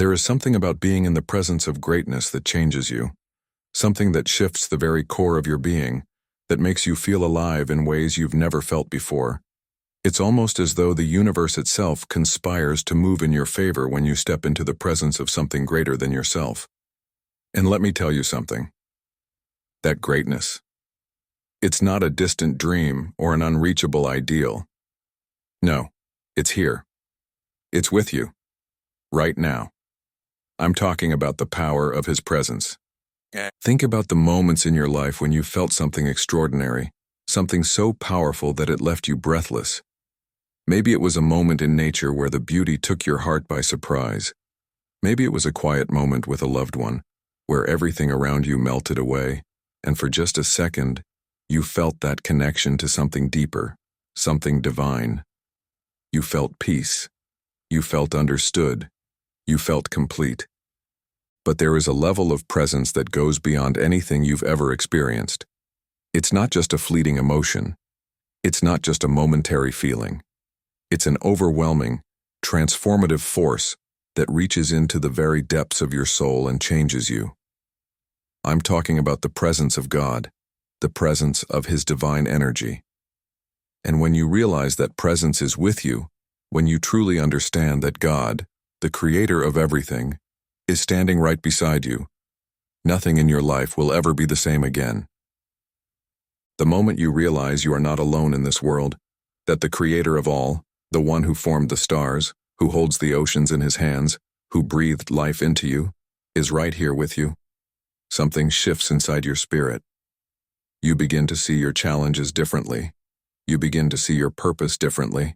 There is something about being in the presence of greatness that changes you, something that shifts the very core of your being, that makes you feel alive in ways you've never felt before. It's almost as though the universe itself conspires to move in your favor when you step into the presence of something greater than yourself. And let me tell you something. That greatness, it's not a distant dream or an unreachable ideal. No, it's here. It's with you, right now. I'm talking about the power of His presence. Think about the moments in your life when you felt something extraordinary, something so powerful that it left you breathless. Maybe it was a moment in nature where the beauty took your heart by surprise. Maybe it was a quiet moment with a loved one, where everything around you melted away, and for just a second, you felt that connection to something deeper, something divine. You felt peace. You felt understood. You felt complete. But there is a level of presence that goes beyond anything you've ever experienced. It's not just a fleeting emotion. It's not just a momentary feeling. It's an overwhelming, transformative force that reaches into the very depths of your soul and changes you. I'm talking about the presence of God, the presence of His divine energy. And when you realize that presence is with you, when you truly understand that God, the creator of everything, is standing right beside you, nothing in your life will ever be the same again. The moment you realize you are not alone in this world, that the creator of all, the one who formed the stars, who holds the oceans in His hands, who breathed life into you, is right here with you, something shifts inside your spirit. You begin to see your challenges differently. You begin to see your purpose differently.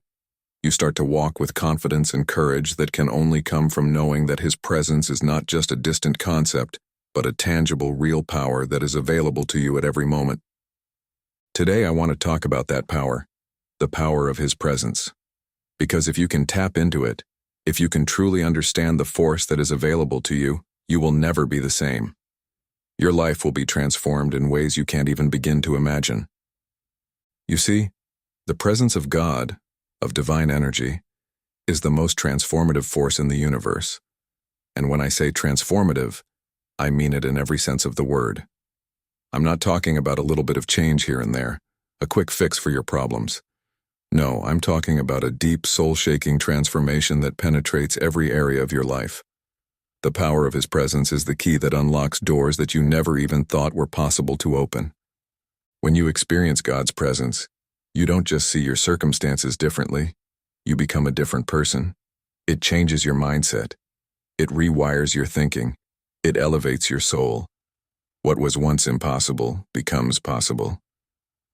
You start to walk with confidence and courage that can only come from knowing that His presence is not just a distant concept, but a tangible, real power that is available to you at every moment. Today I want to talk about that power, the power of His presence. Because if you can tap into it, if you can truly understand the force that is available to you, you will never be the same. Your life will be transformed in ways you can't even begin to imagine. You see, the presence of God, of divine energy, is the most transformative force in the universe. And when I say transformative, I mean it in every sense of the word. I'm not talking about a little bit of change here and there, a quick fix for your problems. No, I'm talking about a deep, soul-shaking transformation that penetrates every area of your life. The power of His presence is the key that unlocks doors that you never even thought were possible to open. When you experience God's presence, you don't just see your circumstances differently, you become a different person. It changes your mindset. It rewires your thinking. It elevates your soul. What was once impossible becomes possible.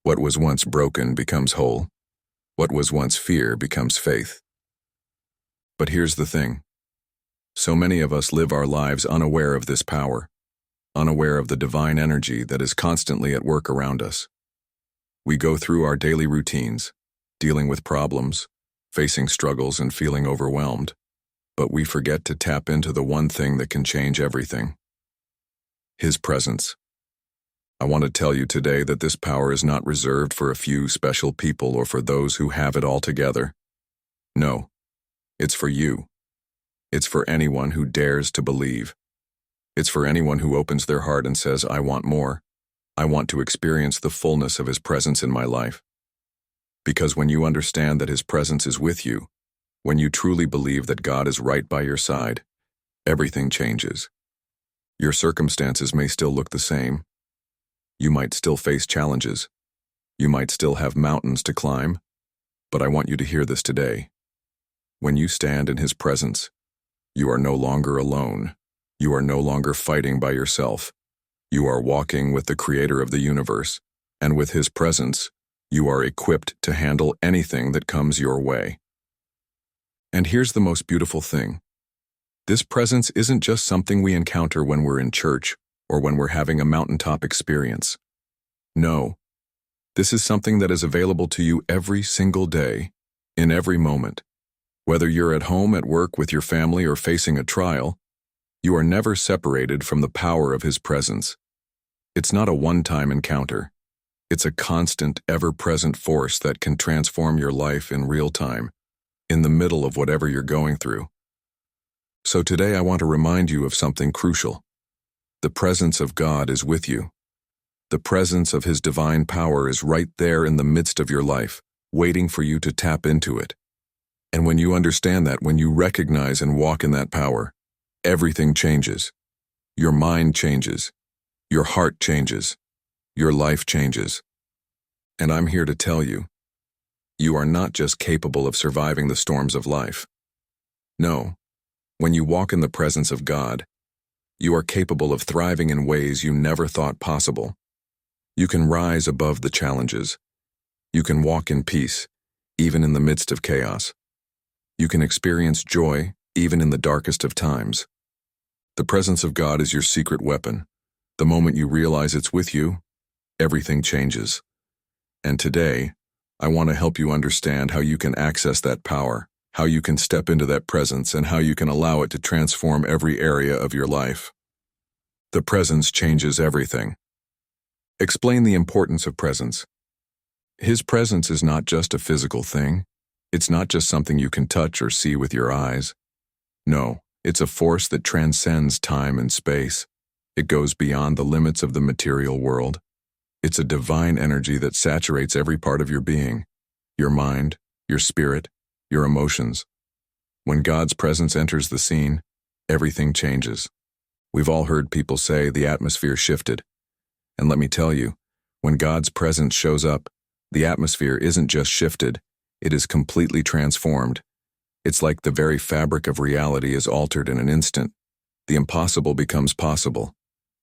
What was once broken becomes whole. What was once fear becomes faith. But here's the thing. So many of us live our lives unaware of this power, unaware of the divine energy that is constantly at work around us. We go through our daily routines, dealing with problems, facing struggles and feeling overwhelmed, but we forget to tap into the one thing that can change everything: His presence. I want to tell you today that this power is not reserved for a few special people or for those who have it all together. No, it's for you. It's for anyone who dares to believe. It's for anyone who opens their heart and says, I want more. I want to experience the fullness of His presence in my life. Because when you understand that His presence is with you, when you truly believe that God is right by your side, everything changes. Your circumstances may still look the same. You might still face challenges. You might still have mountains to climb. But I want you to hear this today. When you stand in His presence, you are no longer alone. You are no longer fighting by yourself. You are walking with the Creator of the universe, and with His presence, you are equipped to handle anything that comes your way. And here's the most beautiful thing. This presence isn't just something we encounter when we're in church or when we're having a mountaintop experience. No, this is something that is available to you every single day, in every moment. Whether you're at home, at work, with your family, or facing a trial, you are never separated from the power of His presence. It's not a one-time encounter. It's a constant, ever-present force that can transform your life in real time, in the middle of whatever you're going through. So today I want to remind you of something crucial. The presence of God is with you. The presence of His divine power is right there in the midst of your life, waiting for you to tap into it. And when you understand that, when you recognize and walk in that power, everything changes. Your mind changes. Your heart changes. Your life changes. And I'm here to tell you, you are not just capable of surviving the storms of life. No, when you walk in the presence of God, you are capable of thriving in ways you never thought possible. You can rise above the challenges. You can walk in peace, even in the midst of chaos. You can experience joy, even in the darkest of times. The presence of God is your secret weapon. The moment you realize it's with you, everything changes. And today, I want to help you understand how you can access that power, how you can step into that presence, and how you can allow it to transform every area of your life. The presence changes everything. Explain the importance of presence. His presence is not just a physical thing. It's not just something you can touch or see with your eyes. No, it's a force that transcends time and space. It goes beyond the limits of the material world. It's a divine energy that saturates every part of your being, your mind, your spirit, your emotions. When God's presence enters the scene, everything changes. We've all heard people say the atmosphere shifted. And let me tell you, when God's presence shows up, the atmosphere isn't just shifted, it is completely transformed. It's like the very fabric of reality is altered in an instant. The impossible becomes possible.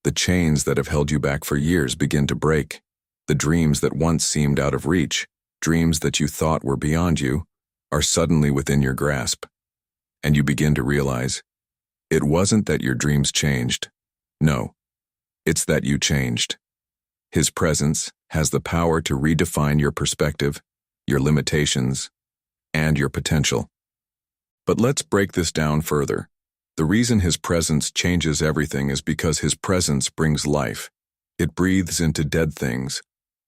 The chains that have held you back for years begin to break. The dreams that once seemed out of reach, dreams that you thought were beyond you, are suddenly within your grasp. And you begin to realize, it wasn't that your dreams changed. No, it's that you changed. His presence has the power to redefine your perspective, your limitations, and your potential. But let's break this down further. The reason His presence changes everything is because His presence brings life. It breathes into dead things.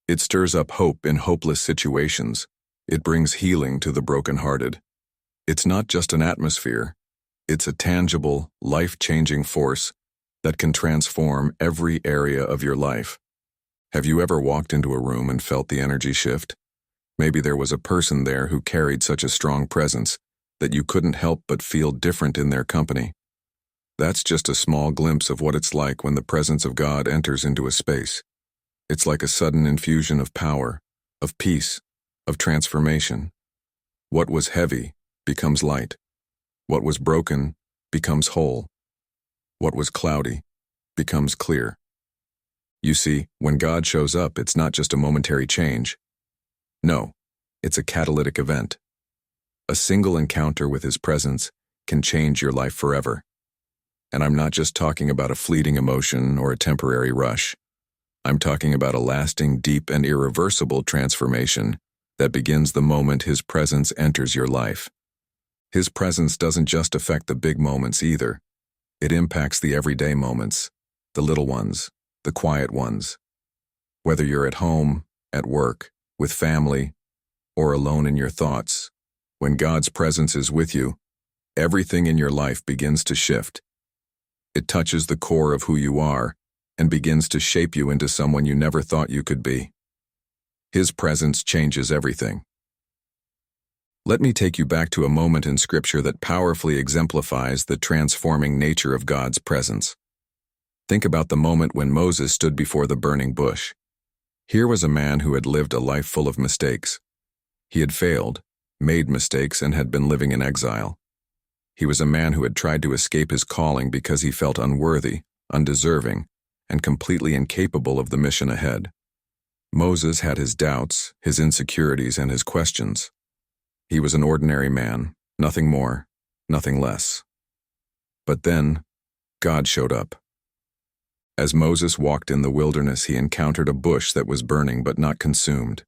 It stirs up hope in hopeless situations. It brings healing to the brokenhearted. It's not just an atmosphere. It's a tangible, life-changing force that can transform every area of your life. Have you ever walked into a room and felt the energy shift? Maybe there was a person there who carried such a strong presence that you couldn't help but feel different in their company. That's just a small glimpse of what it's like when the presence of God enters into a space. It's like a sudden infusion of power, of peace, of transformation. What was heavy becomes light. What was broken becomes whole. What was cloudy becomes clear. You see, when God shows up, it's not just a momentary change. No, it's a catalytic event. A single encounter with His presence can change your life forever. And I'm not just talking about a fleeting emotion or a temporary rush. I'm talking about a lasting, deep, and irreversible transformation that begins the moment His presence enters your life. His presence doesn't just affect the big moments either. It impacts the everyday moments, the little ones, the quiet ones. Whether you're at home, at work, with family, or alone in your thoughts, when God's presence is with you, everything in your life begins to shift. It touches the core of who you are and begins to shape you into someone you never thought you could be. His presence changes everything. Let me take you back to a moment in Scripture that powerfully exemplifies the transforming nature of God's presence. Think about the moment when Moses stood before the burning bush. Here was a man who had lived a life full of mistakes. He had failed, made mistakes, and had been living in exile. He was a man who had tried to escape his calling because he felt unworthy, undeserving, and completely incapable of the mission ahead. Moses had his doubts, his insecurities, and his questions. He was an ordinary man, nothing more, nothing less. But then, God showed up. As Moses walked in the wilderness, he encountered a bush that was burning but not consumed.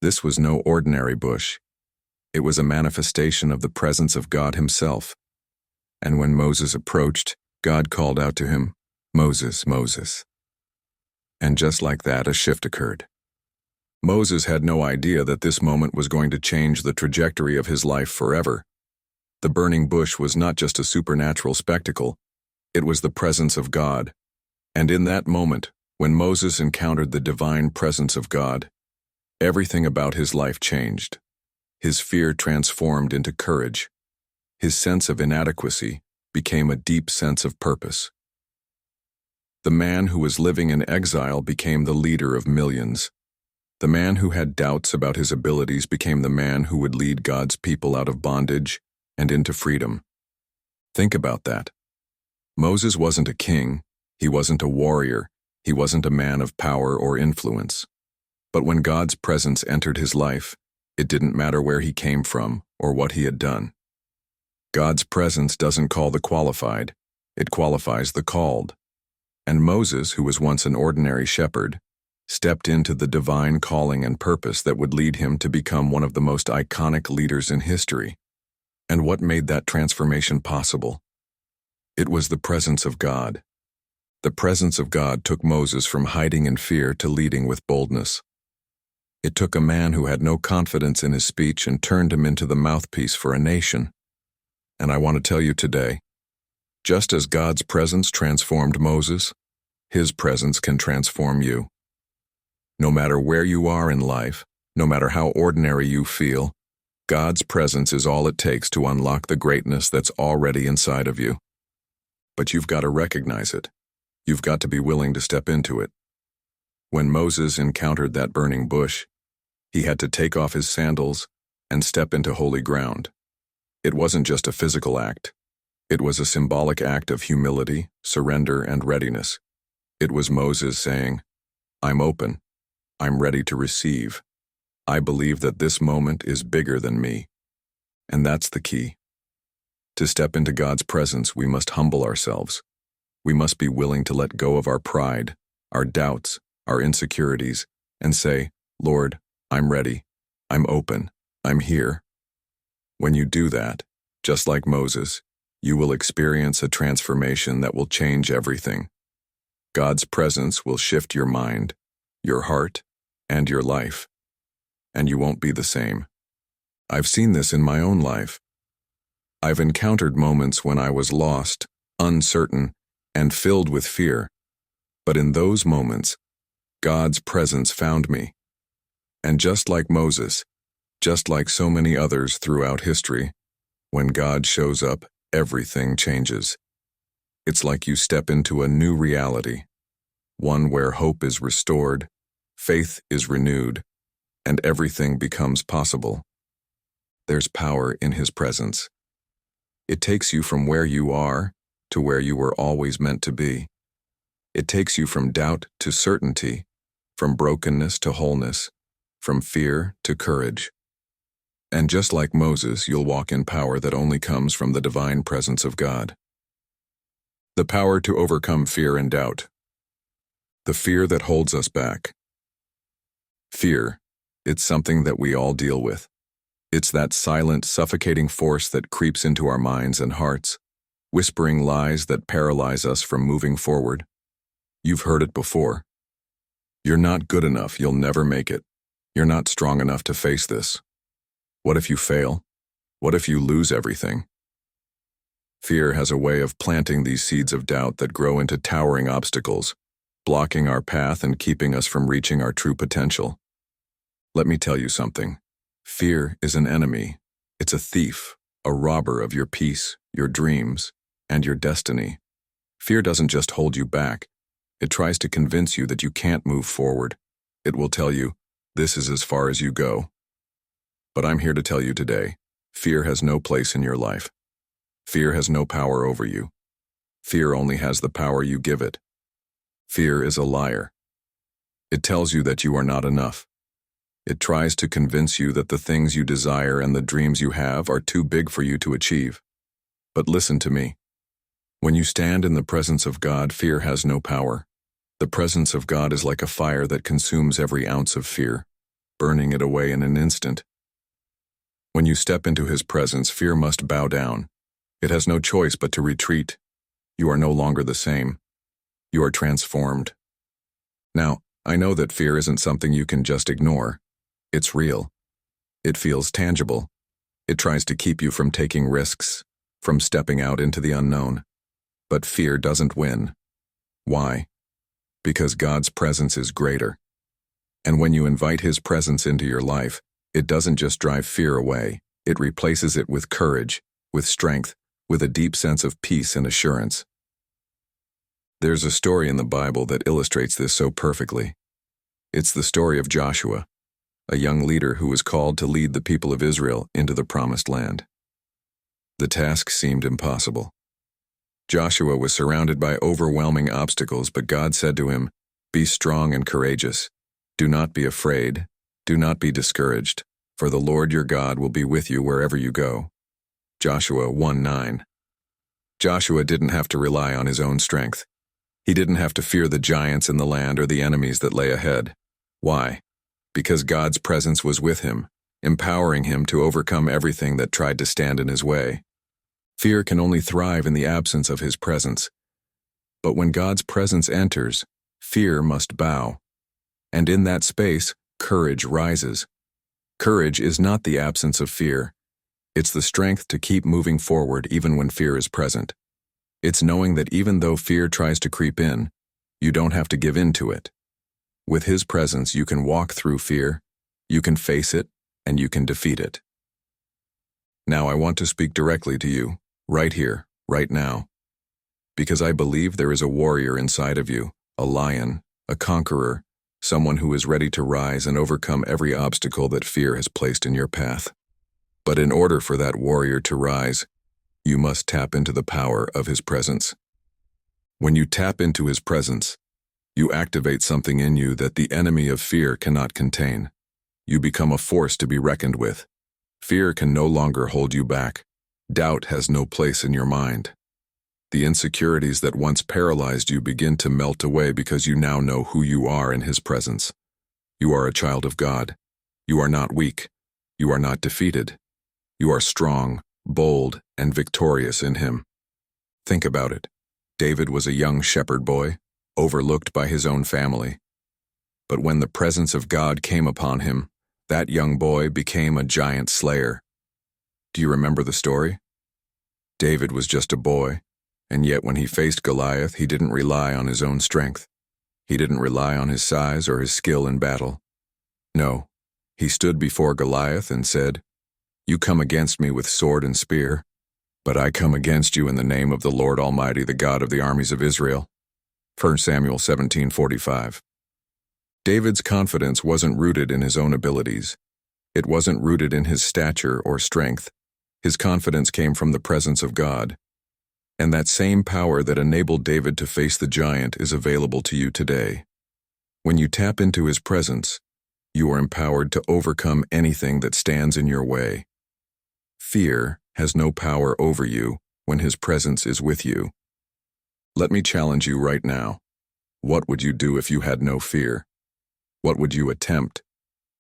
This was no ordinary bush. It was a manifestation of the presence of God Himself. And when Moses approached, God called out to him, "Moses, Moses." And just like that, a shift occurred. Moses had no idea that this moment was going to change the trajectory of his life forever. The burning bush was not just a supernatural spectacle, it was the presence of God. And in that moment, when Moses encountered the divine presence of God, everything about his life changed. His fear transformed into courage. His sense of inadequacy became a deep sense of purpose. The man who was living in exile became the leader of millions. The man who had doubts about his abilities became the man who would lead God's people out of bondage and into freedom. Think about that. Moses wasn't a king, he wasn't a warrior, he wasn't a man of power or influence. But when God's presence entered his life, it didn't matter where he came from or what he had done. God's presence doesn't call the qualified, it qualifies the called. And Moses, who was once an ordinary shepherd, stepped into the divine calling and purpose that would lead him to become one of the most iconic leaders in history. And what made that transformation possible? It was the presence of God. The presence of God took Moses from hiding in fear to leading with boldness. It took a man who had no confidence in his speech and turned him into the mouthpiece for a nation. And I want to tell you today, just as God's presence transformed Moses, his presence can transform you. No matter where you are in life, no matter how ordinary you feel, God's presence is all it takes to unlock the greatness that's already inside of you. But you've got to recognize it. You've got to be willing to step into it. When Moses encountered that burning bush, he had to take off his sandals and step into holy ground. It wasn't just a physical act. It was a symbolic act of humility, surrender, and readiness. It was Moses saying, "I'm open. I'm ready to receive. I believe that this moment is bigger than me." And that's the key. To step into God's presence, we must humble ourselves. We must be willing to let go of our pride, our doubts, our insecurities, and say, "Lord, I'm ready. I'm open. I'm here." When you do that, just like Moses, you will experience a transformation that will change everything. God's presence will shift your mind, your heart, and your life. And you won't be the same. I've seen this in my own life. I've encountered moments when I was lost, uncertain, and filled with fear. But in those moments, God's presence found me. And just like Moses, just like so many others throughout history, when God shows up, everything changes. It's like you step into a new reality, one where hope is restored, faith is renewed, and everything becomes possible. There's power in His presence. It takes you from where you are to where you were always meant to be. It takes you from doubt to certainty, from brokenness to wholeness, from fear to courage. And just like Moses, you'll walk in power that only comes from the divine presence of God. The power to overcome fear and doubt. The fear that holds us back. Fear, it's something that we all deal with. It's that silent, suffocating force that creeps into our minds and hearts, whispering lies that paralyze us from moving forward. You've heard it before. You're not good enough, you'll never make it. You're not strong enough to face this. What if you fail? What if you lose everything? Fear has a way of planting these seeds of doubt that grow into towering obstacles, blocking our path and keeping us from reaching our true potential. Let me tell you something. Fear is an enemy. It's a thief, a robber of your peace, your dreams, and your destiny. Fear doesn't just hold you back. It tries to convince you that you can't move forward. It will tell you, this is as far as you go. But I'm here to tell you today, fear has no place in your life. Fear has no power over you. Fear only has the power you give it. Fear is a liar. It tells you that you are not enough. It tries to convince you that the things you desire and the dreams you have are too big for you to achieve. But listen to me. When you stand in the presence of God, fear has no power. The presence of God is like a fire that consumes every ounce of fear, burning it away in an instant. When you step into His presence, fear must bow down. It has no choice but to retreat. You are no longer the same. You are transformed. Now, I know that fear isn't something you can just ignore. It's real. It feels tangible. It tries to keep you from taking risks, from stepping out into the unknown. But fear doesn't win. Why? Because God's presence is greater. And when you invite His presence into your life, it doesn't just drive fear away, it replaces it with courage, with strength, with a deep sense of peace and assurance. There's a story in the Bible that illustrates this so perfectly. It's the story of Joshua, a young leader who was called to lead the people of Israel into the Promised Land. The task seemed impossible. Joshua was surrounded by overwhelming obstacles, but God said to him, "Be strong and courageous. Do not be afraid. Do not be discouraged, for the Lord your God will be with you wherever you go." Joshua 1:9. Joshua didn't have to rely on his own strength. He didn't have to fear the giants in the land or the enemies that lay ahead. Why? Because God's presence was with him, empowering him to overcome everything that tried to stand in his way. Fear can only thrive in the absence of His presence. But when God's presence enters, fear must bow. And in that space, courage rises. Courage is not the absence of fear. It's the strength to keep moving forward even when fear is present. It's knowing that even though fear tries to creep in, you don't have to give in to it. With His presence, you can walk through fear, you can face it, and you can defeat it. Now I want to speak directly to you, right here, right now. Because I believe there is a warrior inside of you, a lion, a conqueror, someone who is ready to rise and overcome every obstacle that fear has placed in your path. But in order for that warrior to rise, you must tap into the power of His presence. When you tap into His presence, you activate something in you that the enemy of fear cannot contain. You become a force to be reckoned with. Fear can no longer hold you back. Doubt has no place in your mind. The insecurities that once paralyzed you begin to melt away because you now know who you are in His presence. You are a child of God. You are not weak. You are not defeated. You are strong, bold, and victorious in Him. Think about it. David was a young shepherd boy, overlooked by his own family. But when the presence of God came upon him, that young boy became a giant slayer. Do you remember the story? David was just a boy, and yet when he faced Goliath, he didn't rely on his own strength. He didn't rely on his size or his skill in battle. No, he stood before Goliath and said, "You come against me with sword and spear, but I come against you in the name of the Lord Almighty, the God of the armies of Israel." 1 Samuel 17:45. David's confidence wasn't rooted in his own abilities. It wasn't rooted in his stature or strength. His confidence came from the presence of God. And that same power that enabled David to face the giant is available to you today. When you tap into His presence, you are empowered to overcome anything that stands in your way. Fear has no power over you when His presence is with you. Let me challenge you right now. What would you do if you had no fear? What would you attempt?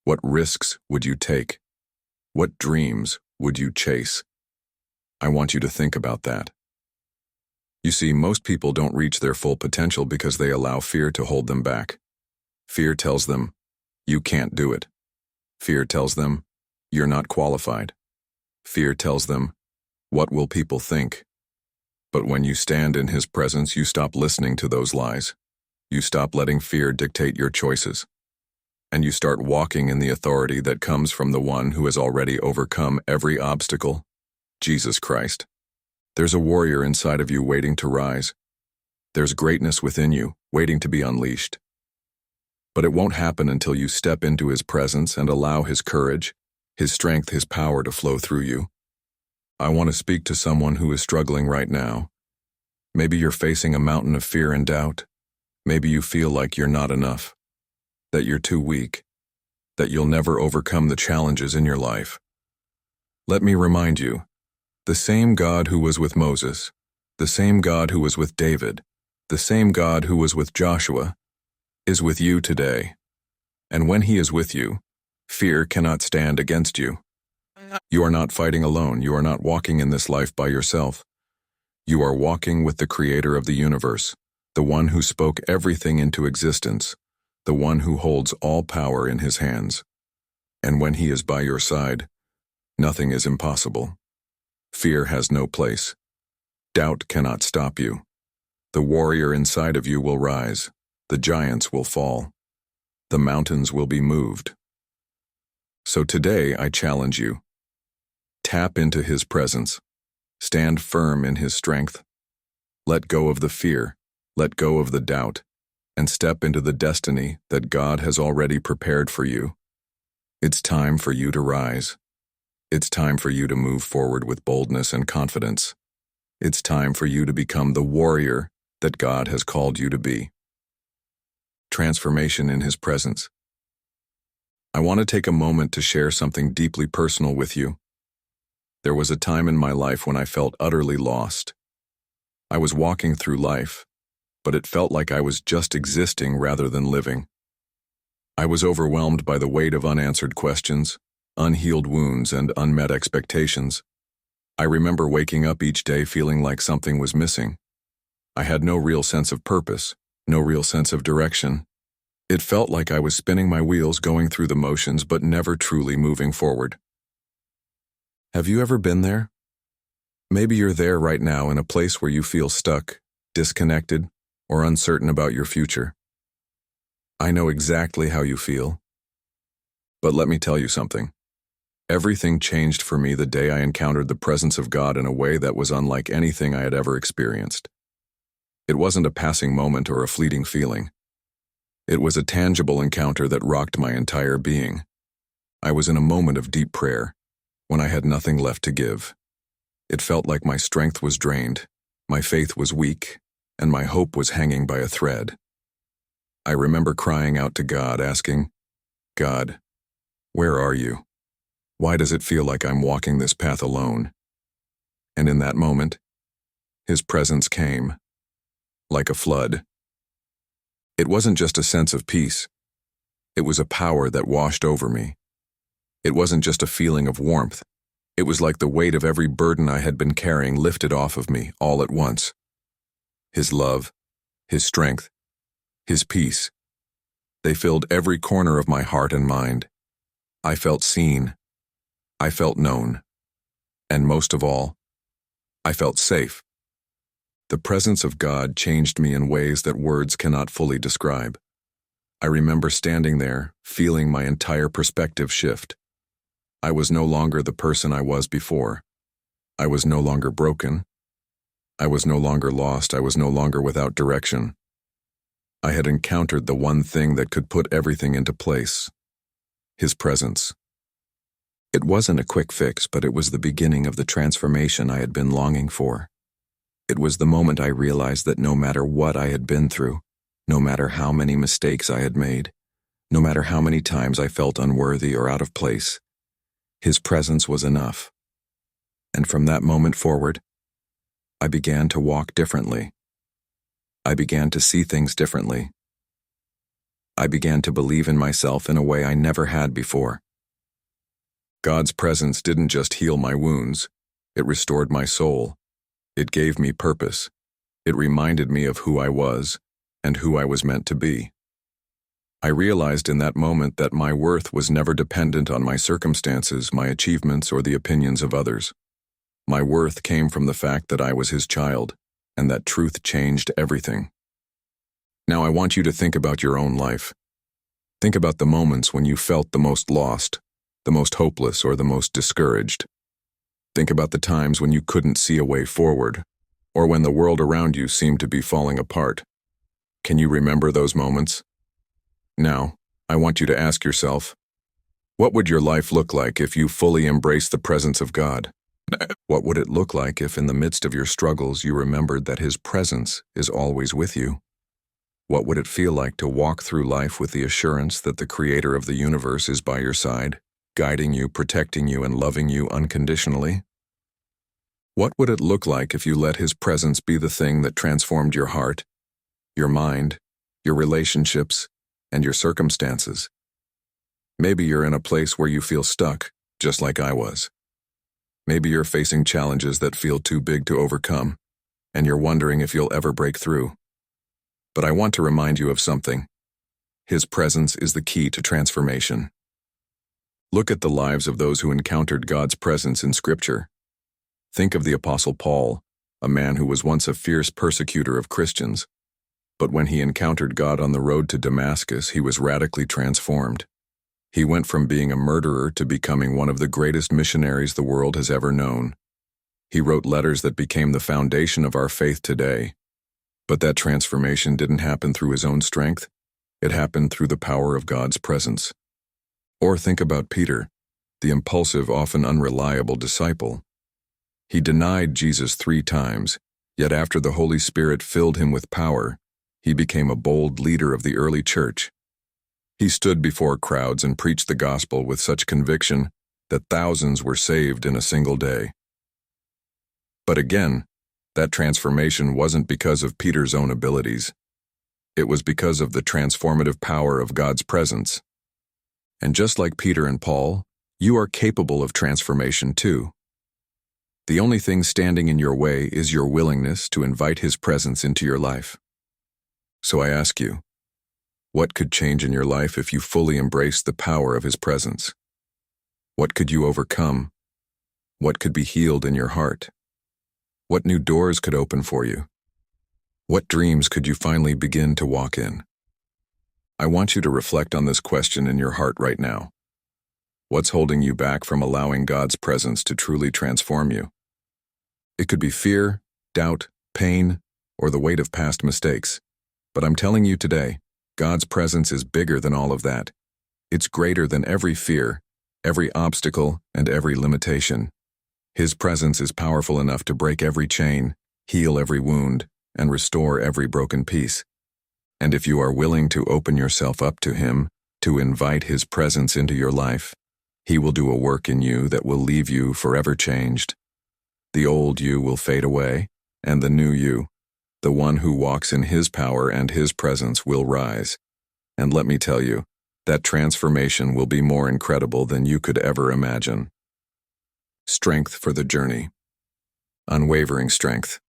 What risks would you take? What dreams would you chase? I want you to think about that. You see, most people don't reach their full potential because they allow fear to hold them back. Fear tells them, "You can't do it." Fear tells them, "You're not qualified." Fear tells them, "What will people think?" But when you stand in His presence, you stop listening to those lies. You stop letting fear dictate your choices. And you start walking in the authority that comes from the one who has already overcome every obstacle, Jesus Christ. There's a warrior inside of you waiting to rise. There's greatness within you, waiting to be unleashed. But it won't happen until you step into His presence and allow His courage, His strength, His power to flow through you. I want to speak to someone who is struggling right now. Maybe you're facing a mountain of fear and doubt. Maybe you feel like you're not enough, that you're too weak, that you'll never overcome the challenges in your life. Let me remind you, the same God who was with Moses, the same God who was with David, the same God who was with Joshua, is with you today. And when He is with you, fear cannot stand against you. You are not fighting alone. You are not walking in this life by yourself. You are walking with the Creator of the universe, the one who spoke everything into existence, the one who holds all power in His hands. And when He is by your side, Nothing is impossible. Fear has no place. Doubt cannot stop you. The warrior inside of you will rise. The giants will fall. The mountains will be moved. So today I challenge you. Tap into His presence. Stand firm in His strength. Let go of the fear. Let go of the doubt. And step into the destiny that God has already prepared for you. It's time for you to rise. It's time for you to move forward with boldness and confidence. It's time for you to become the warrior that God has called you to be. Transformation in His presence. I want to take a moment to share something deeply personal with you. There was a time in my life when I felt utterly lost. I was walking through life, but it felt like I was just existing rather than living. I was overwhelmed by the weight of unanswered questions, unhealed wounds, and unmet expectations. I remember waking up each day feeling like something was missing. I had no real sense of purpose, no real sense of direction. It felt like I was spinning my wheels, going through the motions, but never truly moving forward. Have you ever been there? Maybe you're there right now in a place where you feel stuck, disconnected, or uncertain about your future. I know exactly how you feel. But let me tell you something. Everything changed for me the day I encountered the presence of God in a way that was unlike anything I had ever experienced. It wasn't a passing moment or a fleeting feeling. It was a tangible encounter that rocked my entire being. I was in a moment of deep prayer, when I had nothing left to give. It felt like my strength was drained, my faith was weak, and my hope was hanging by a thread. I remember crying out to God, asking, "God, where are you? Why does it feel like I'm walking this path alone?" And in that moment, His presence came, like a flood. It wasn't just a sense of peace. It was a power that washed over me. It wasn't just a feeling of warmth. It was like the weight of every burden I had been carrying lifted off of me all at once. His love, His strength, His peace. They filled every corner of my heart and mind. I felt seen. I felt known. And most of all, I felt safe. The presence of God changed me in ways that words cannot fully describe. I remember standing there, feeling my entire perspective shift. I was no longer the person I was before. I was no longer broken. I was no longer lost. I was no longer without direction. I had encountered the one thing that could put everything into place: His presence. It wasn't a quick fix, but it was the beginning of the transformation I had been longing for. It was the moment I realized that no matter what I had been through, no matter how many mistakes I had made, no matter how many times I felt unworthy or out of place, His presence was enough. And from that moment forward, I began to walk differently. I began to see things differently. I began to believe in myself in a way I never had before. God's presence didn't just heal my wounds, it restored my soul. It gave me purpose. It reminded me of who I was and who I was meant to be. I realized in that moment that my worth was never dependent on my circumstances, my achievements, or the opinions of others. My worth came from the fact that I was His child, and that truth changed everything. Now I want you to think about your own life. Think about the moments when you felt the most lost, the most hopeless, or the most discouraged. Think about the times when you couldn't see a way forward, or when the world around you seemed to be falling apart. Can you remember those moments? Now, I want you to ask yourself, what would your life look like if you fully embraced the presence of God? What would it look like if in the midst of your struggles you remembered that His presence is always with you? What would it feel like to walk through life with the assurance that the Creator of the universe is by your side, guiding you, protecting you, and loving you unconditionally? What would it look like if you let His presence be the thing that transformed your heart, your mind, your relationships, and your circumstances? Maybe you're in a place where you feel stuck, just like I was. Maybe you're facing challenges that feel too big to overcome, and you're wondering if you'll ever break through. But I want to remind you of something. His presence is the key to transformation. Look at the lives of those who encountered God's presence in Scripture. Think of the Apostle Paul, a man who was once a fierce persecutor of Christians. But when he encountered God on the road to Damascus, he was radically transformed. He went from being a murderer to becoming one of the greatest missionaries the world has ever known. He wrote letters that became the foundation of our faith today. But that transformation didn't happen through his own strength. It happened through the power of God's presence. Or think about Peter, the impulsive, often unreliable disciple. He denied Jesus 3 times, yet after the Holy Spirit filled him with power, he became a bold leader of the early church. He stood before crowds and preached the gospel with such conviction that thousands were saved in a single day. But again, that transformation wasn't because of Peter's own abilities. It was because of the transformative power of God's presence. And just like Peter and Paul, you are capable of transformation too. The only thing standing in your way is your willingness to invite His presence into your life. So I ask you, what could change in your life if you fully embraced the power of His presence? What could you overcome? What could be healed in your heart? What new doors could open for you? What dreams could you finally begin to walk in? I want you to reflect on this question in your heart right now. What's holding you back from allowing God's presence to truly transform you? It could be fear, doubt, pain, or the weight of past mistakes. But I'm telling you today, God's presence is bigger than all of that. It's greater than every fear, every obstacle, and every limitation. His presence is powerful enough to break every chain, heal every wound, and restore every broken piece. And if you are willing to open yourself up to Him, to invite His presence into your life, He will do a work in you that will leave you forever changed. The old you will fade away, and the new you, the one who walks in His power and His presence, will rise. And let me tell you, that transformation will be more incredible than you could ever imagine. Strength for the journey. Unwavering strength.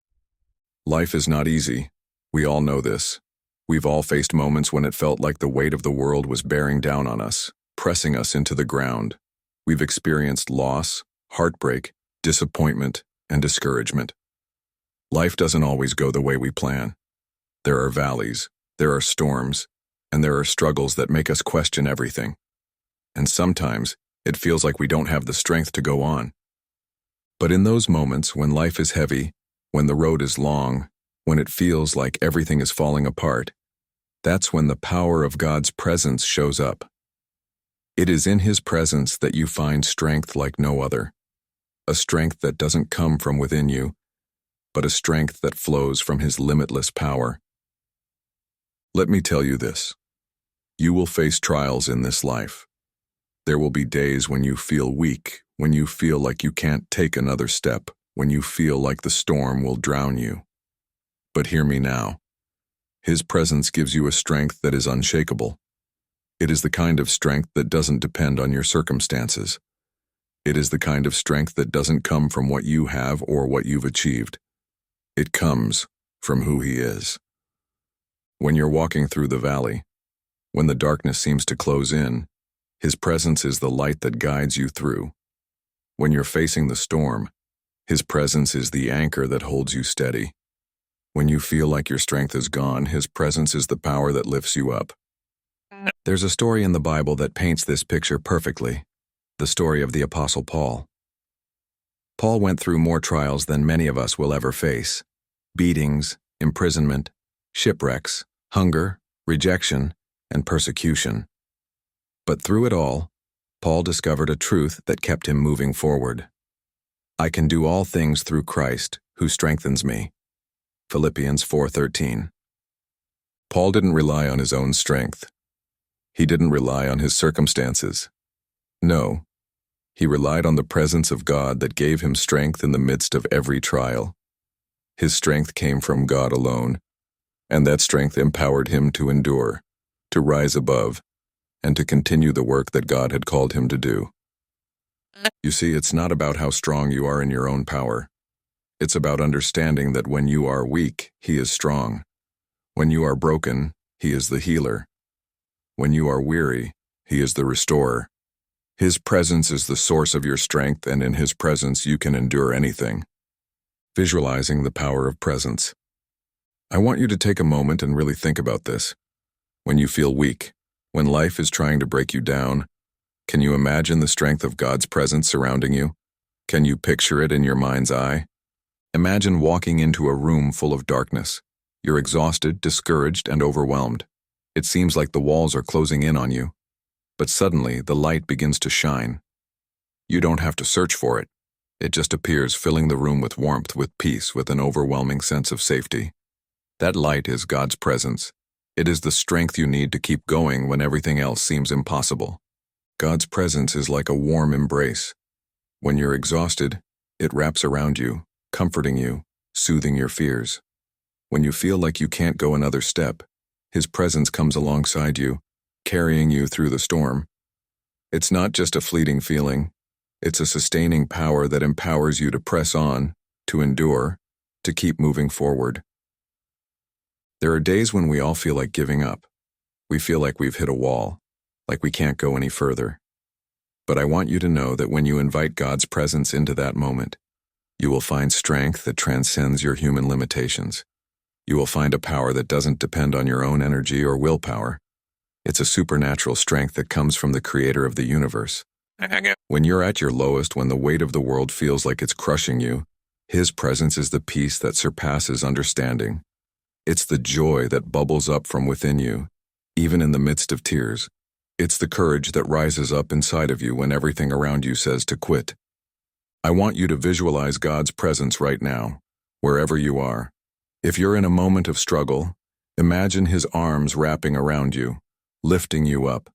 Life is not easy. We all know this. We've all faced moments when it felt like the weight of the world was bearing down on us, pressing us into the ground. We've experienced loss, heartbreak, disappointment, and discouragement. Life doesn't always go the way we plan. There are valleys, there are storms, and there are struggles that make us question everything. And sometimes it feels like we don't have the strength to go on. But in those moments when life is heavy, when the road is long, when it feels like everything is falling apart, that's when the power of God's presence shows up. It is in His presence that you find strength like no other. A strength that doesn't come from within you, but a strength that flows from His limitless power. Let me tell you this. You will face trials in this life. There will be days when you feel weak, when you feel like you can't take another step, when you feel like the storm will drown you. But hear me now. His presence gives you a strength that is unshakable. It is the kind of strength that doesn't depend on your circumstances. It is the kind of strength that doesn't come from what you have or what you've achieved. It comes from who He is. When you're walking through the valley, when the darkness seems to close in, His presence is the light that guides you through. When you're facing the storm, His presence is the anchor that holds you steady. When you feel like your strength is gone, His presence is the power that lifts you up. There's a story in the Bible that paints this picture perfectly, the story of the Apostle Paul. Paul went through more trials than many of us will ever face: beatings, imprisonment, shipwrecks, hunger, rejection, and persecution. But through it all, Paul discovered a truth that kept him moving forward. I can do all things through Christ, who strengthens me. Philippians 4:13. Paul didn't rely on his own strength. He didn't rely on his circumstances. No, he relied on the presence of God that gave him strength in the midst of every trial. His strength came from God alone, and that strength empowered him to endure, to rise above, and to continue the work that God had called him to do. You see, it's not about how strong you are in your own power. It's about understanding that when you are weak, He is strong. When you are broken, He is the healer. When you are weary, He is the restorer. His presence is the source of your strength, and in His presence you can endure anything. Visualizing the power of presence. I want you to take a moment and really think about this. When you feel weak, when life is trying to break you down, can you imagine the strength of God's presence surrounding you? Can you picture it in your mind's eye? Imagine walking into a room full of darkness. You're exhausted, discouraged, and overwhelmed. It seems like the walls are closing in on you. But suddenly, the light begins to shine. You don't have to search for it. It just appears, filling the room with warmth, with peace, with an overwhelming sense of safety. That light is God's presence. It is the strength you need to keep going when everything else seems impossible. God's presence is like a warm embrace. When you're exhausted, it wraps around you, comforting you, soothing your fears. When you feel like you can't go another step, His presence comes alongside you, carrying you through the storm. It's not just a fleeting feeling. It's a sustaining power that empowers you to press on, to endure, to keep moving forward. There are days when we all feel like giving up. We feel like we've hit a wall, like we can't go any further. But I want you to know that when you invite God's presence into that moment, you will find strength that transcends your human limitations. You will find a power that doesn't depend on your own energy or willpower. It's a supernatural strength that comes from the Creator of the universe. When you're at your lowest, when the weight of the world feels like it's crushing you, His presence is the peace that surpasses understanding. It's the joy that bubbles up from within you, even in the midst of tears. It's the courage that rises up inside of you when everything around you says to quit. I want you to visualize God's presence right now, wherever you are. If you're in a moment of struggle, imagine His arms wrapping around you, lifting you up.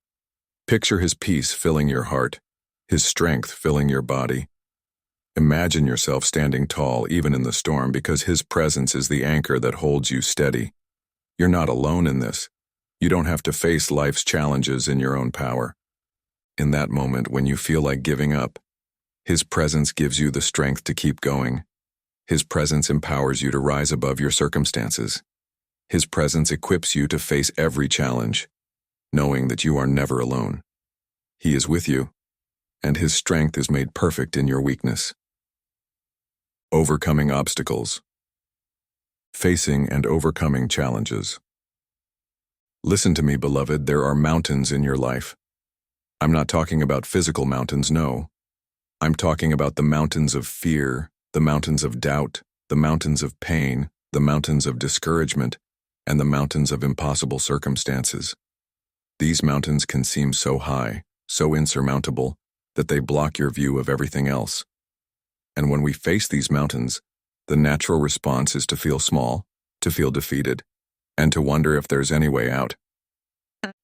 Picture His peace filling your heart, His strength filling your body. Imagine yourself standing tall even in the storm, because His presence is the anchor that holds you steady. You're not alone in this. You don't have to face life's challenges in your own power. In that moment when you feel like giving up, His presence gives you the strength to keep going. His presence empowers you to rise above your circumstances. His presence equips you to face every challenge, knowing that you are never alone. He is with you, and His strength is made perfect in your weakness. Overcoming obstacles. Facing and overcoming challenges. Listen to me, beloved, there are mountains in your life. I'm not talking about physical mountains, no. I'm talking about the mountains of fear, the mountains of doubt, the mountains of pain, the mountains of discouragement, and the mountains of impossible circumstances. These mountains can seem so high, so insurmountable, that they block your view of everything else. And when we face these mountains, the natural response is to feel small, to feel defeated, and to wonder if there's any way out.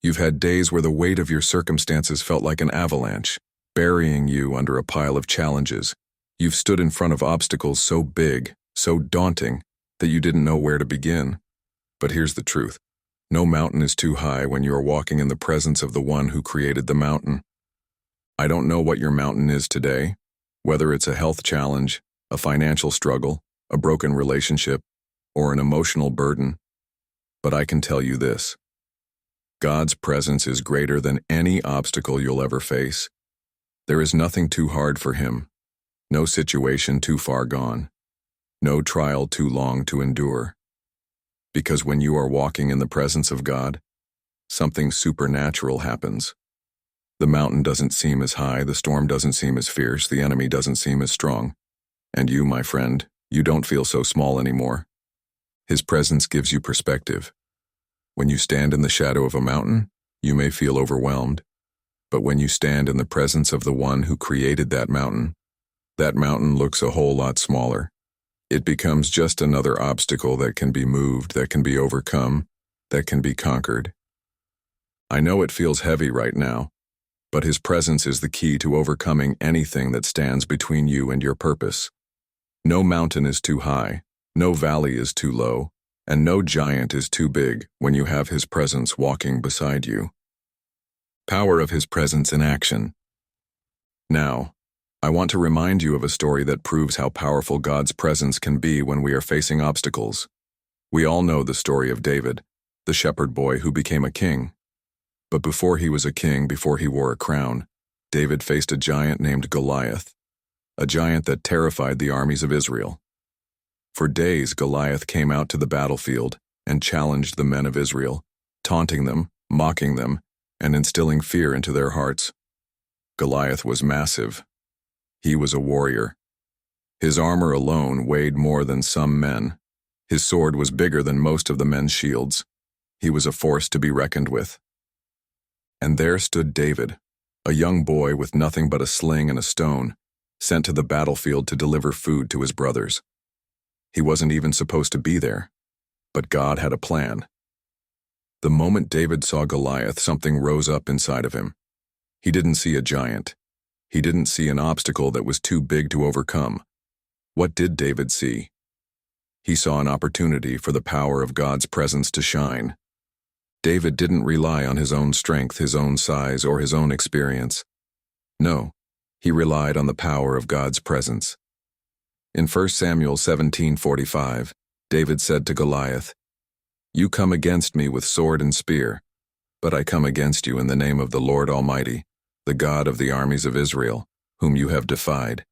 You've had days where the weight of your circumstances felt like an avalanche, burying you under a pile of challenges. You've stood in front of obstacles so big, so daunting, that you didn't know where to begin. But here's the truth. No mountain is too high when you are walking in the presence of the one who created the mountain. I don't know what your mountain is today, whether it's a health challenge, a financial struggle, a broken relationship, or an emotional burden. But I can tell you this. God's presence is greater than any obstacle you'll ever face. There is nothing too hard for Him, no situation too far gone, no trial too long to endure. Because when you are walking in the presence of God, something supernatural happens. The mountain doesn't seem as high, the storm doesn't seem as fierce, the enemy doesn't seem as strong. And you, my friend, you don't feel so small anymore. His presence gives you perspective. When you stand in the shadow of a mountain, you may feel overwhelmed. But when you stand in the presence of the one who created that mountain looks a whole lot smaller. It becomes just another obstacle that can be moved, that can be overcome, that can be conquered. I know it feels heavy right now, but His presence is the key to overcoming anything that stands between you and your purpose. No mountain is too high, no valley is too low, and no giant is too big when you have His presence walking beside you. Power of His presence in action. Now, I want to remind you of a story that proves how powerful God's presence can be when we are facing obstacles. We all know the story of David, the shepherd boy who became a king. But before he was a king, before he wore a crown, David faced a giant named Goliath, a giant that terrified the armies of Israel. For days, Goliath came out to the battlefield and challenged the men of Israel, taunting them, mocking them, and instilling fear into their hearts. Goliath was massive. He was a warrior. His armor alone weighed more than some men. His sword was bigger than most of the men's shields. He was a force to be reckoned with. And there stood David, a young boy with nothing but a sling and a stone, sent to the battlefield to deliver food to his brothers. He wasn't even supposed to be there, but God had a plan. The moment David saw Goliath, something rose up inside of him. He didn't see a giant. He didn't see an obstacle that was too big to overcome. What did David see? He saw an opportunity for the power of God's presence to shine. David didn't rely on his own strength, his own size, or his own experience. No, he relied on the power of God's presence. In 1 Samuel 17:45, David said to Goliath, "You come against me with sword and spear, but I come against you in the name of the Lord Almighty, the God of the armies of Israel, whom you have defied."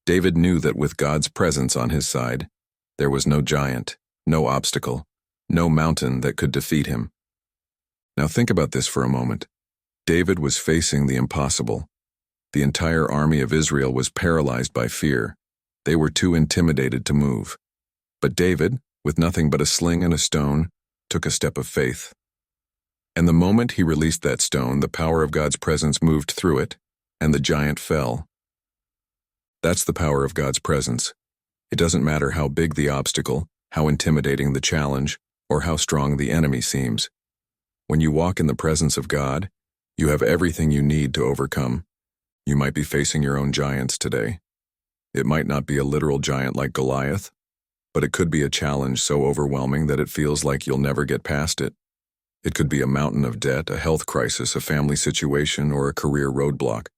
David knew that with God's presence on his side, there was no giant, no obstacle, no mountain that could defeat him. Now think about this for a moment. David was facing the impossible. The entire army of Israel was paralyzed by fear. They were too intimidated to move. But David, with nothing but a sling and a stone, took a step of faith. And the moment he released that stone, the power of God's presence moved through it, and the giant fell. That's the power of God's presence. It doesn't matter how big the obstacle, how intimidating the challenge, or how strong the enemy seems. When you walk in the presence of God, you have everything you need to overcome. You might be facing your own giants today. It might not be a literal giant like Goliath, but it could be a challenge so overwhelming that it feels like you'll never get past it. It could be a mountain of debt, a health crisis, a family situation, or a career roadblock.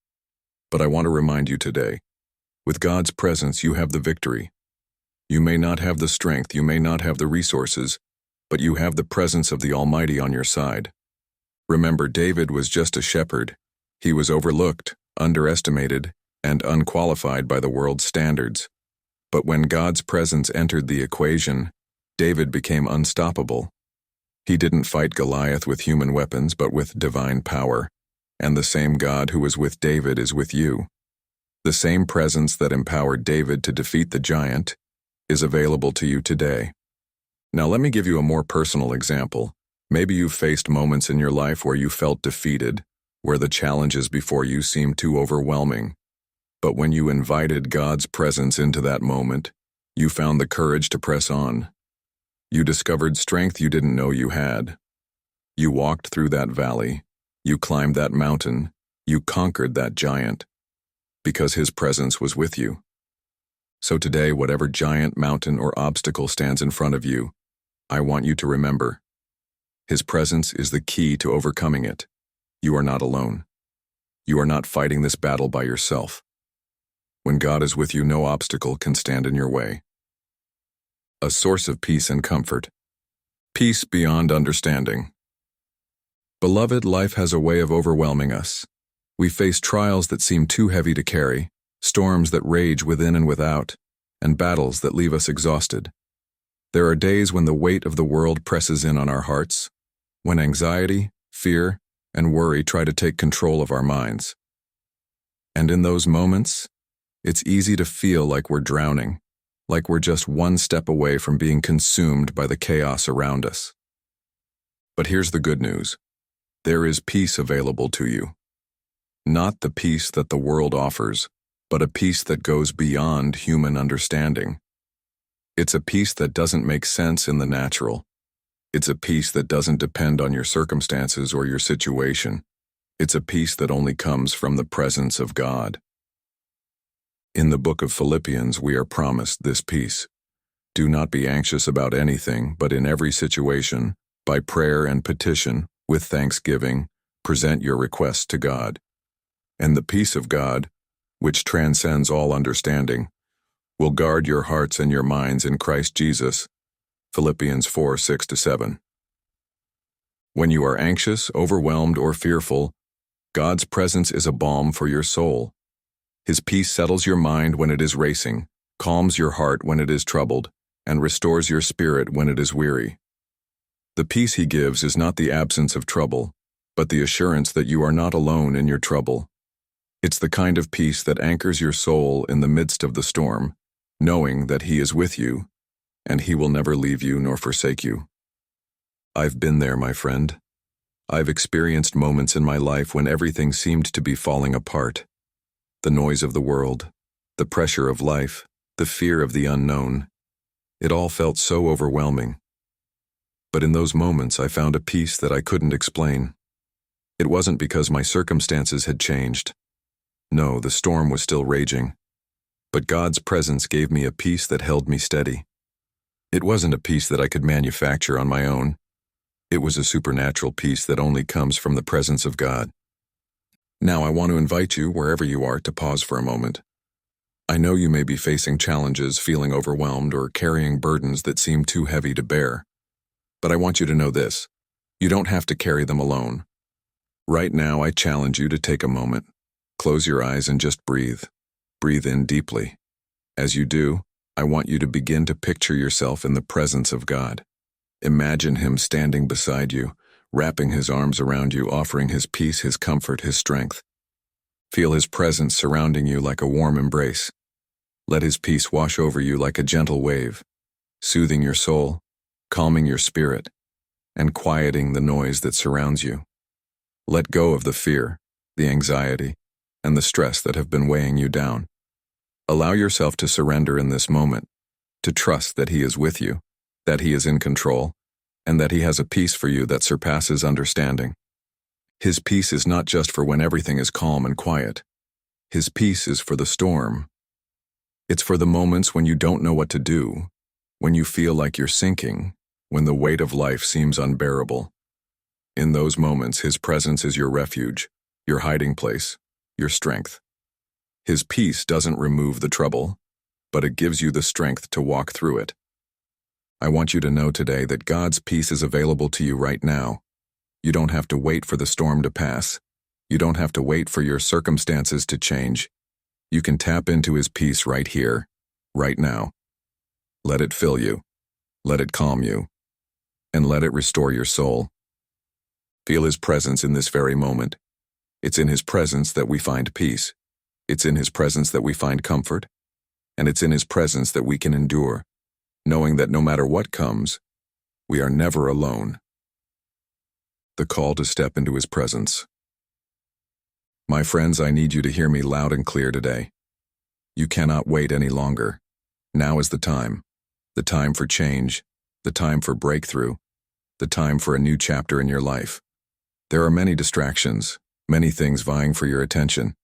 But I want to remind you today, with God's presence, you have the victory. You may not have the strength, you may not have the resources, but you have the presence of the Almighty on your side. Remember, David was just a shepherd. He was overlooked, underestimated, and unqualified by the world's standards. But when God's presence entered the equation, David became unstoppable. He didn't fight Goliath with human weapons, but with divine power. And the same God who was with David is with you. The same presence that empowered David to defeat the giant is available to you today. Now let me give you a more personal example. Maybe you've faced moments in your life where you felt defeated, where the challenges before you seemed too overwhelming. But when you invited God's presence into that moment, you found the courage to press on. You discovered strength you didn't know you had. You walked through that valley. You climbed that mountain. You conquered that giant, because His presence was with you. So today, whatever giant, mountain, or obstacle stands in front of you, I want you to remember, His presence is the key to overcoming it. You are not alone. You are not fighting this battle by yourself. When God is with you, no obstacle can stand in your way. A source of peace and comfort. Peace beyond understanding. Beloved, life has a way of overwhelming us. We face trials that seem too heavy to carry, storms that rage within and without, and battles that leave us exhausted. There are days when the weight of the world presses in on our hearts, when anxiety, fear, and worry try to take control of our minds. And in those moments, it's easy to feel like we're drowning, like we're just one step away from being consumed by the chaos around us. But here's the good news. There is peace available to you. Not the peace that the world offers, but a peace that goes beyond human understanding. It's a peace that doesn't make sense in the natural. It's a peace that doesn't depend on your circumstances or your situation. It's a peace that only comes from the presence of God. In the book of Philippians, we are promised this peace. Do not be anxious about anything, but in every situation, by prayer and petition, with thanksgiving, present your requests to God. And the peace of God, which transcends all understanding, will guard your hearts and your minds in Christ Jesus. Philippians 4:6-7. When you are anxious, overwhelmed, or fearful, God's presence is a balm for your soul. His peace settles your mind when it is racing, calms your heart when it is troubled, and restores your spirit when it is weary. The peace he gives is not the absence of trouble, but the assurance that you are not alone in your trouble. It's the kind of peace that anchors your soul in the midst of the storm, knowing that he is with you, and he will never leave you nor forsake you. I've been there, my friend. I've experienced moments in my life when everything seemed to be falling apart. The noise of the world, the pressure of life, the fear of the unknown. It all felt so overwhelming. But in those moments I found a peace that I couldn't explain. It wasn't because my circumstances had changed. No, the storm was still raging. But God's presence gave me a peace that held me steady. It wasn't a peace that I could manufacture on my own. It was a supernatural peace that only comes from the presence of God. Now I want to invite you, wherever you are, to pause for a moment. I know you may be facing challenges, feeling overwhelmed, or carrying burdens that seem too heavy to bear. But I want you to know this: you don't have to carry them alone. Right now, I challenge you to take a moment. Close your eyes and just breathe. Breathe in deeply. As you do, I want you to begin to picture yourself in the presence of God. Imagine him standing beside you, wrapping his arms around you, offering his peace, his comfort, his strength. Feel his presence surrounding you like a warm embrace. Let his peace wash over you like a gentle wave, soothing your soul, calming your spirit, and quieting the noise that surrounds you. Let go of the fear, the anxiety, and the stress that have been weighing you down. Allow yourself to surrender in this moment, to trust that he is with you, that he is in control, and that he has a peace for you that surpasses understanding. His peace is not just for when everything is calm and quiet. His peace is for the storm. It's for the moments when you don't know what to do, when you feel like you're sinking, when the weight of life seems unbearable. In those moments, his presence is your refuge, your hiding place, your strength. His peace doesn't remove the trouble, but it gives you the strength to walk through it. I want you to know today that God's peace is available to you right now. You don't have to wait for the storm to pass. You don't have to wait for your circumstances to change. You can tap into his peace right here, right now. Let it fill you. Let it calm you. And let it restore your soul. Feel his presence in this very moment. It's in his presence that we find peace. It's in his presence that we find comfort. And it's in his presence that we can endure, knowing that no matter what comes, we are never alone. The call to step into his presence. My friends, I need you to hear me loud and clear today. You cannot wait any longer. Now is the time for change, the time for breakthrough, the time for a new chapter in your life. There are many distractions, many things vying for your attention,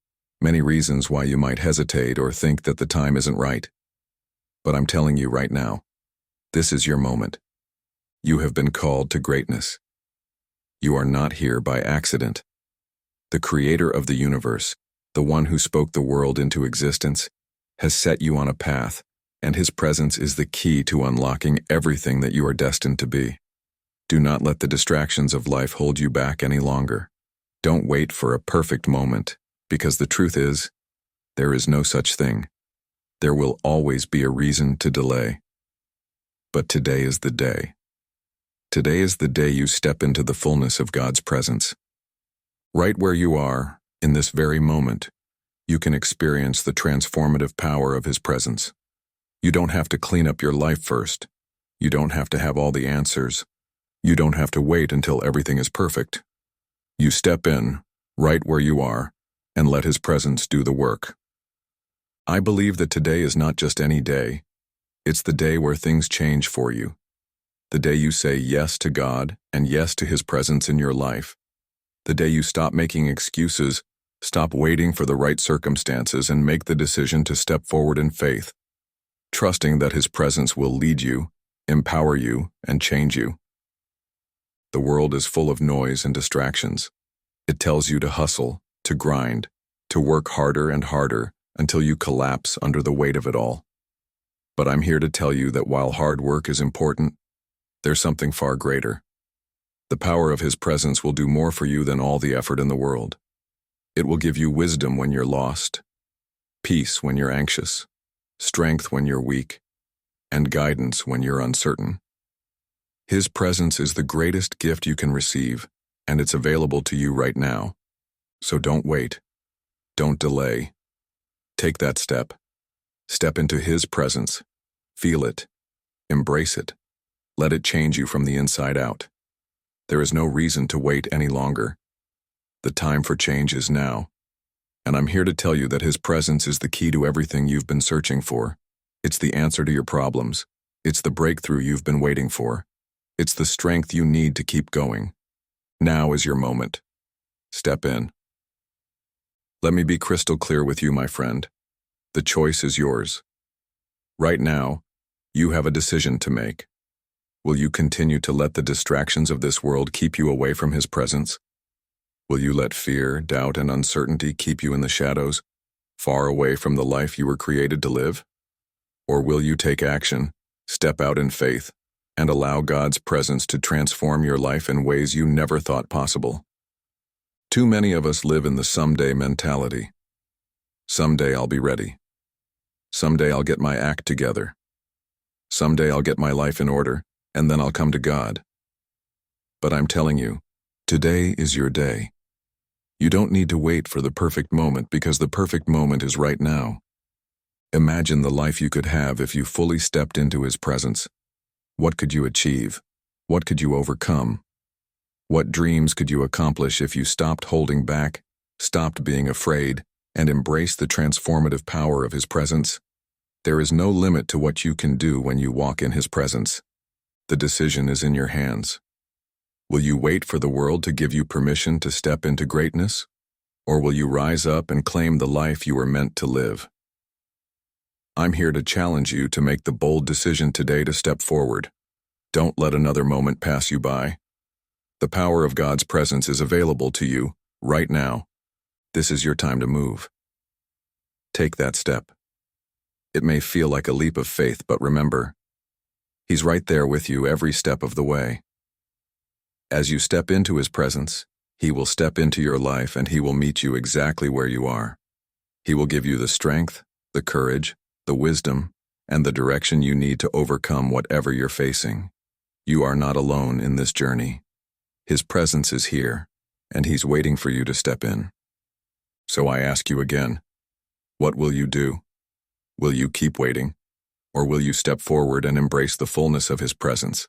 many reasons why you might hesitate or think that the time isn't right. But I'm telling you right now, this is your moment. You have been called to greatness. You are not here by accident. The creator of the universe, the one who spoke the world into existence, has set you on a path, and his presence is the key to unlocking everything that you are destined to be. Do not let the distractions of life hold you back any longer. Don't wait for a perfect moment, because the truth is, there is no such thing. There will always be a reason to delay. But today is the day. Today is the day you step into the fullness of God's presence. Right where you are, in this very moment, you can experience the transformative power of his presence. You don't have to clean up your life first. You don't have to have all the answers. You don't have to wait until everything is perfect. You step in, right where you are, and let his presence do the work. I believe that today is not just any day. It's the day where things change for you. The day you say yes to God and yes to his presence in your life. The day you stop making excuses, stop waiting for the right circumstances, and make the decision to step forward in faith, trusting that his presence will lead you, empower you, and change you. The world is full of noise and distractions. It tells you to hustle, to grind, to work harder and harder until you collapse under the weight of it all. But I'm here to tell you that while hard work is important, there's something far greater. The power of his presence will do more for you than all the effort in the world. It will give you wisdom when you're lost, peace when you're anxious, strength when you're weak, and guidance when you're uncertain. His presence is the greatest gift you can receive, and it's available to you right now. So don't wait. Don't delay. Take that step. Step into His presence. Feel it. Embrace it. Let it change you from the inside out. There is no reason to wait any longer. The time for change is now. And I'm here to tell you that His presence is the key to everything you've been searching for. It's the answer to your problems. It's the breakthrough you've been waiting for. It's the strength you need to keep going. Now is your moment. Step in. Let me be crystal clear with you, my friend. The choice is yours. Right now, you have a decision to make. Will you continue to let the distractions of this world keep you away from His presence? Will you let fear, doubt, and uncertainty keep you in the shadows, far away from the life you were created to live? Or will you take action, step out in faith, and allow God's presence to transform your life in ways you never thought possible? Too many of us live in the someday mentality. Someday I'll be ready. Someday I'll get my act together. Someday I'll get my life in order, and then I'll come to God. But I'm telling you, today is your day. You don't need to wait for the perfect moment because the perfect moment is right now. Imagine the life you could have if you fully stepped into His presence. What could you achieve? What could you overcome? What dreams could you accomplish if you stopped holding back, stopped being afraid, and embraced the transformative power of His presence? There is no limit to what you can do when you walk in His presence. The decision is in your hands. Will you wait for the world to give you permission to step into greatness? Or will you rise up and claim the life you were meant to live? I'm here to challenge you to make the bold decision today to step forward. Don't let another moment pass you by. The power of God's presence is available to you right now. This is your time to move. Take that step. It may feel like a leap of faith, but remember, He's right there with you every step of the way. As you step into His presence, He will step into your life and He will meet you exactly where you are. He will give you the strength, the courage, the wisdom, and the direction you need to overcome whatever you're facing. You are not alone in this journey. His presence is here, and He's waiting for you to step in. So I ask you again, what will you do? Will you keep waiting, or will you step forward and embrace the fullness of His presence?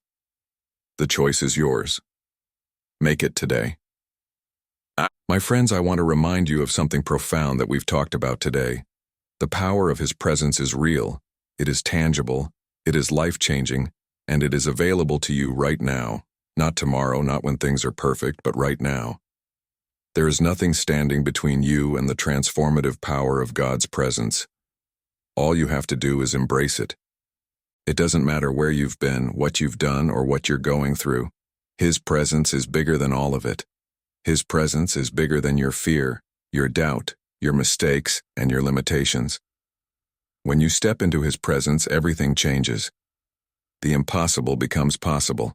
The choice is yours. Make it today. My friends, I want to remind you of something profound that we've talked about today. The power of His presence is real, it is tangible, it is life-changing, and it is available to you right now. Not tomorrow, not when things are perfect, but right now. There is nothing standing between you and the transformative power of God's presence. All you have to do is embrace it. It doesn't matter where you've been, what you've done, or what you're going through. His presence is bigger than all of it. His presence is bigger than your fear, your doubt, your mistakes, and your limitations. When you step into His presence, everything changes. The impossible becomes possible.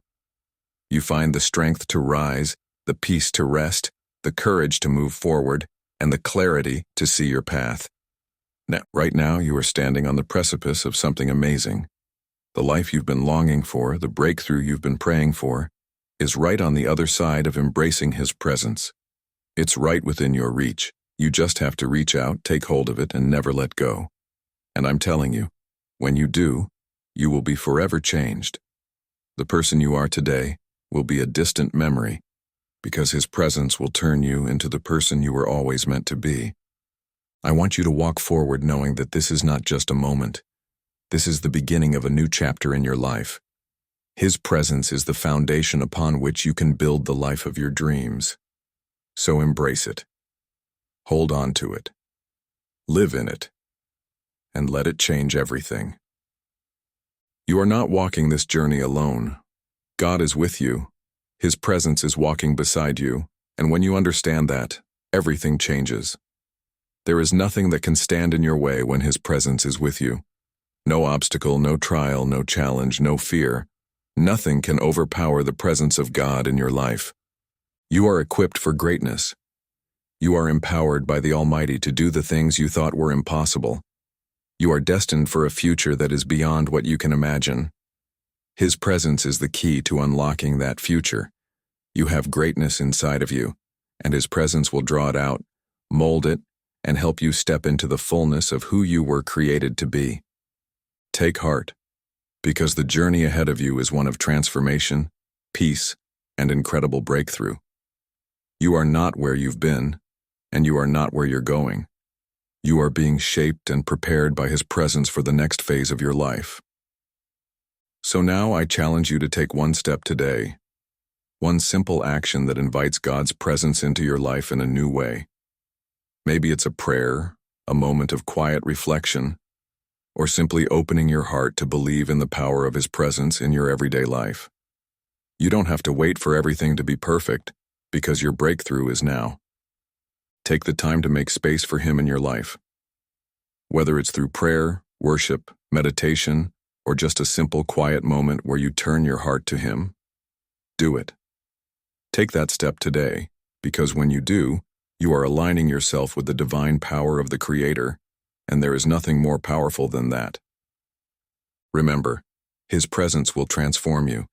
You find the strength to rise, the peace to rest, the courage to move forward, and the clarity to see your path. Now, right now, you are standing on the precipice of something amazing. The life you've been longing for, the breakthrough you've been praying for, is right on the other side of embracing His presence. It's right within your reach. You just have to reach out, take hold of it, and never let go. And I'm telling you, when you do, you will be forever changed. The person you are today will be a distant memory, because His presence will turn you into the person you were always meant to be. I want you to walk forward knowing that this is not just a moment. This is the beginning of a new chapter in your life. His presence is the foundation upon which you can build the life of your dreams. So embrace it. Hold on to it. Live in it. And let it change everything. You are not walking this journey alone. God is with you. His presence is walking beside you. And when you understand that, everything changes. There is nothing that can stand in your way when His presence is with you. No obstacle, no trial, no challenge, no fear. Nothing can overpower the presence of God in your life. You are equipped for greatness. You are empowered by the Almighty to do the things you thought were impossible. You are destined for a future that is beyond what you can imagine. His presence is the key to unlocking that future. You have greatness inside of you, and His presence will draw it out, mold it, and help you step into the fullness of who you were created to be. Take heart, because the journey ahead of you is one of transformation, peace, and incredible breakthrough. You are not where you've been, and you are not where you're going. You are being shaped and prepared by His presence for the next phase of your life. So now I challenge you to take one step today, one simple action that invites God's presence into your life in a new way. Maybe it's a prayer, a moment of quiet reflection, or simply opening your heart to believe in the power of His presence in your everyday life. You don't have to wait for everything to be perfect, because your breakthrough is now. Take the time to make space for Him in your life. Whether it's through prayer, worship, meditation, or just a simple quiet moment where you turn your heart to Him, do it. Take that step today, because when you do, you are aligning yourself with the divine power of the Creator, and there is nothing more powerful than that. Remember, His presence will transform you.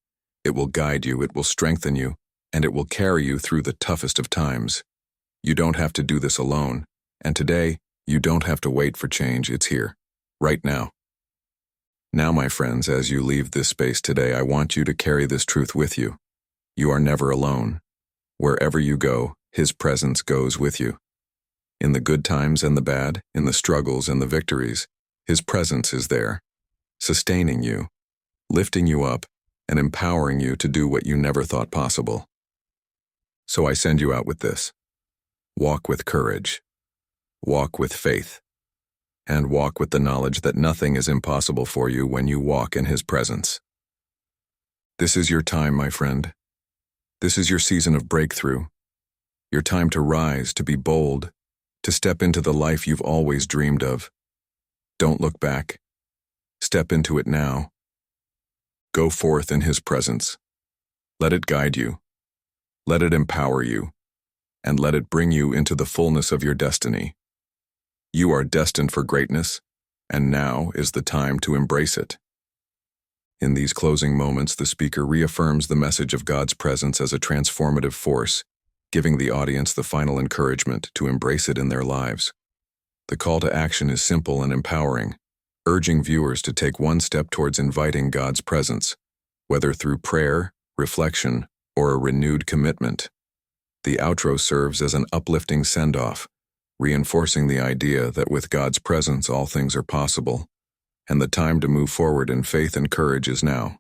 It will guide you, it will strengthen you, and it will carry you through the toughest of times. You don't have to do this alone, and today, you don't have to wait for change. It's here, right now. Now, my friends, as you leave this space today, I want you to carry this truth with you. You are never alone. Wherever you go, His presence goes with you. In the good times and the bad, in the struggles and the victories, His presence is there, sustaining you, lifting you up, and empowering you to do what you never thought possible. So I send you out with this. Walk with courage, walk with faith, and walk with the knowledge that nothing is impossible for you when you walk in His presence. This is your time, my friend. This is your season of breakthrough, your time to rise, to be bold, to step into the life you've always dreamed of. Don't look back. Step into it now. Go forth in His presence. Let it guide you. Let it empower you. And let it bring you into the fullness of your destiny. You are destined for greatness, and now is the time to embrace it. In these closing moments, the speaker reaffirms the message of God's presence as a transformative force, giving the audience the final encouragement to embrace it in their lives. The call to action is simple and empowering, urging viewers to take one step towards inviting God's presence, whether through prayer, reflection, or a renewed commitment. The outro serves as an uplifting send-off, reinforcing the idea that with God's presence all things are possible, and the time to move forward in faith and courage is now.